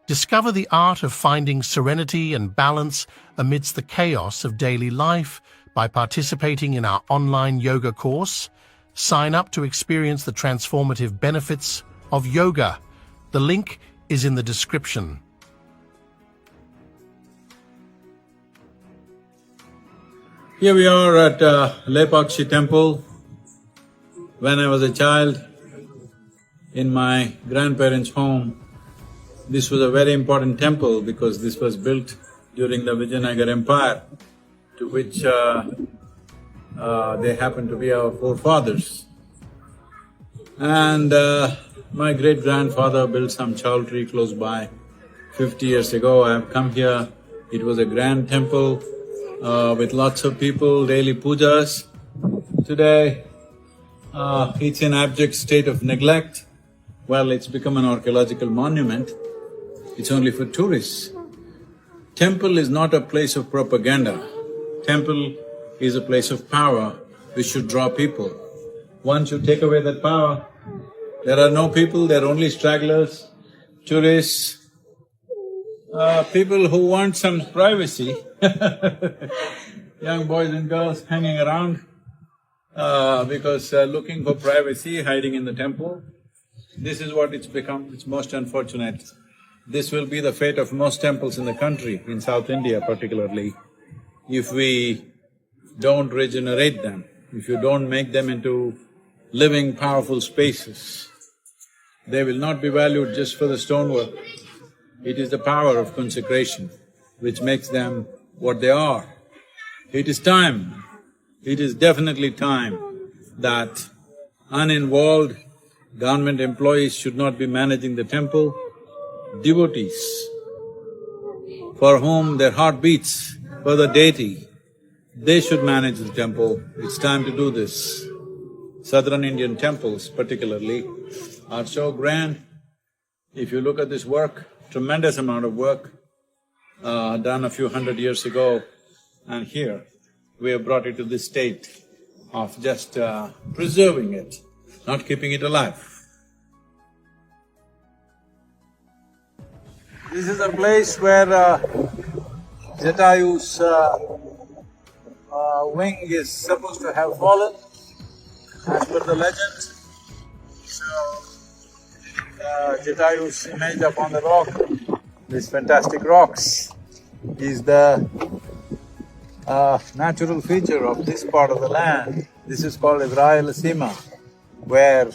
Discover the art of finding serenity and balance amidst the chaos of daily life by participating in our online yoga course. Sign up to experience the transformative benefits of yoga. The link is in the description. Here we are at Lepakshi temple. When I was a child, in my grandparents' home, this was a very important temple because this was built during the Vijayanagar Empire, to which they happen to be our forefathers. And my great-grandfather built some chowltree close by. 50 years ago, I have come here. It was a grand temple with lots of people, daily pujas. Today, it's in abject state of neglect. Well, it's become an archaeological monument. It's only for tourists. Temple is not a place of propaganda. Temple is a place of power which should draw people. Once you take away that power, there are no people, there are only stragglers, tourists, people who want some privacy young boys and girls hanging around because looking for privacy, hiding in the temple. This is what it's become, it's most unfortunate. This will be the fate of most temples in the country, in South India particularly, if we don't regenerate them, if you don't make them into living, powerful spaces. They will not be valued just for the stonework. It is the power of consecration which makes them what they are. It is time, it is definitely time that uninvolved government employees should not be managing the temple. Devotees, for whom their heart beats for the deity, they should manage the temple. It's time to do this. Southern Indian temples particularly are so grand. If you look at this work, tremendous amount of work done a few hundred years ago, and here we have brought it to this state of just preserving it, not keeping it alive. This is a place where Jatayu's wing is supposed to have fallen, as per the legend. So, Jatayu's image up on the rock, these fantastic rocks, is the natural feature of this part of the land. This is called as Rayalaseema, where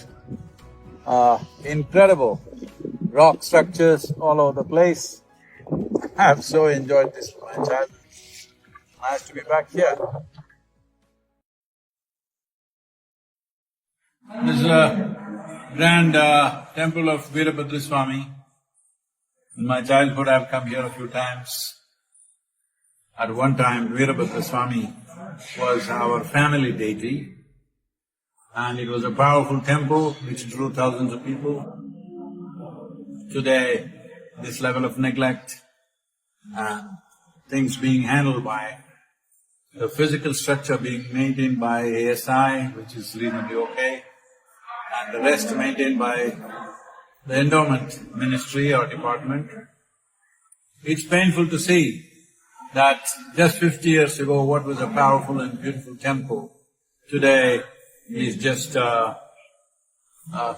incredible rock structures all over the place. I have so enjoyed this for my childhood. Nice to be back here. This is a grand temple of Veerabhadra Swami. In my childhood, I have come here a few times. At one time, Veerabhadra Swami was our family deity, and it was a powerful temple which drew thousands of people. Today, this level of neglect and things being handled by the physical structure being maintained by ASI, which is reasonably okay, and the rest maintained by the endowment ministry or department. It's painful to see that just 50 years ago what was a powerful and beautiful temple, today is just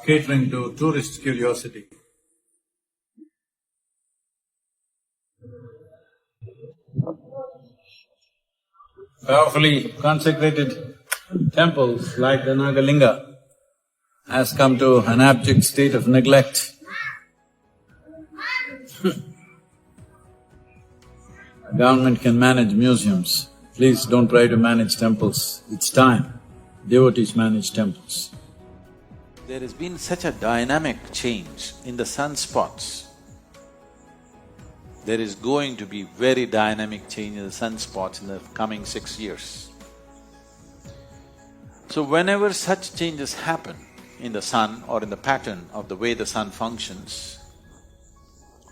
catering to tourist curiosity. Powerfully consecrated temples like the Nagalinga has come to an abject state of neglect. Government can manage museums, please don't try to manage temples, it's time. Devotees manage temples. There has been such a dynamic change in the sunspots. There is going to be very dynamic change in the sunspots in the coming 6 years. So whenever such changes happen in the sun or in the pattern of the way the sun functions,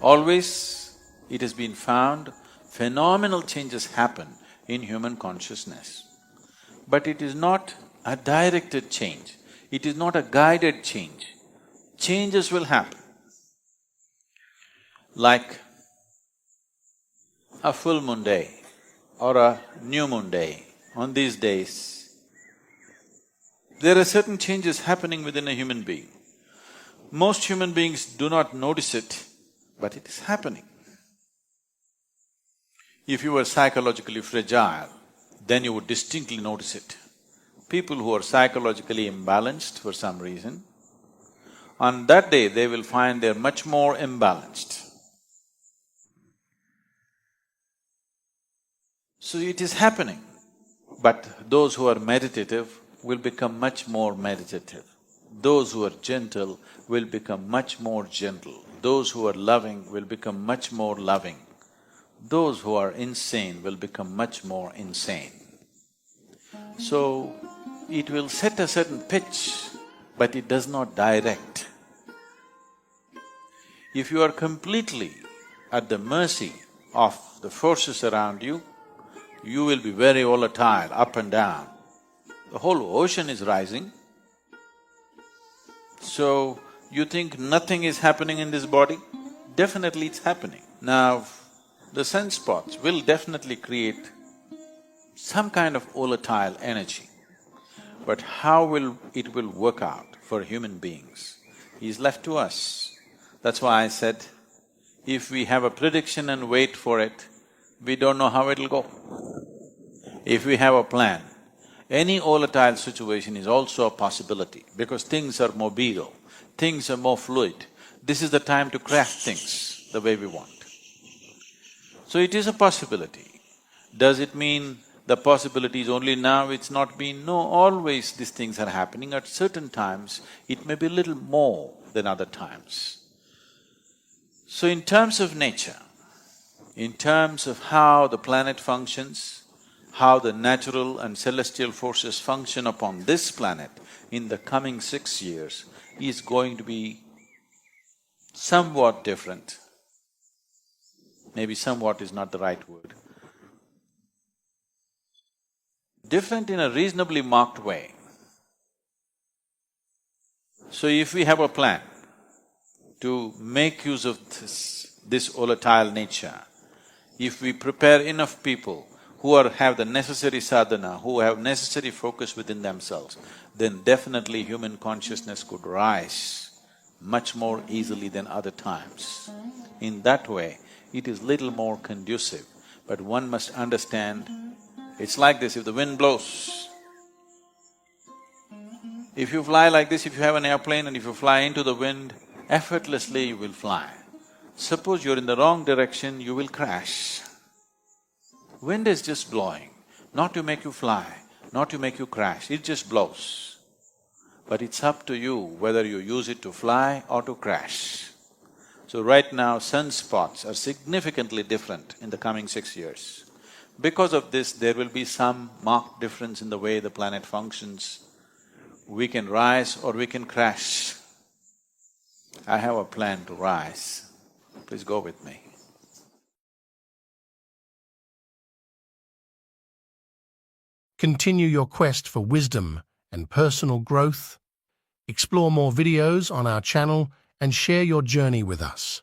always it has been found phenomenal changes happen in human consciousness. But it is not a directed change, it is not a guided change. Changes will happen. like a full moon day or a new moon day. On these days, there are certain changes happening within a human being. Most human beings do not notice it, but it is happening. If you were psychologically fragile, then you would distinctly notice it. People who are psychologically imbalanced for some reason, on that day they will find they're much more imbalanced. So it is happening, but those who are meditative will become much more meditative. Those who are gentle will become much more gentle. Those who are loving will become much more loving. Those who are insane will become much more insane. So, it will set a certain pitch, but it does not direct. If you are completely at the mercy of the forces around you, you will be very volatile, up and down. The whole ocean is rising. So, you think nothing is happening in this body? Definitely it's happening. Now, the sunspots will definitely create some kind of volatile energy. But how it will work out for human beings is left to us. That's why I said, if we have a prediction and wait for it, we don't know how it'll go. If we have a plan, any volatile situation is also a possibility because things are mobile, things are more fluid. This is the time to craft things the way we want. So it is a possibility. Does it mean the possibility is only now, it's not been? No, always these things are happening. At certain times, it may be a little more than other times. So in terms of nature, in terms of how the planet functions, how the natural and celestial forces function upon this planet in the coming 6 years is going to be somewhat different. Maybe somewhat is not the right word. Different in a reasonably marked way. So if we have a plan to make use of this volatile nature, if we prepare enough people who have the necessary sadhana, who have necessary focus within themselves, then definitely human consciousness could rise much more easily than other times. In that way, it is little more conducive, but one must understand, it's like this, if the wind blows, if you fly like this, if you have an airplane and if you fly into the wind, effortlessly you will fly. Suppose you're in the wrong direction, you will crash. Wind is just blowing, not to make you fly, not to make you crash, it just blows. But it's up to you whether you use it to fly or to crash. So right now, sunspots are significantly different in the coming 6 years. Because of this, there will be some marked difference in the way the planet functions. We can rise or we can crash. I have a plan to rise. Please go with me. Continue your quest for wisdom and personal growth. Explore more videos on our channel and share your journey with us.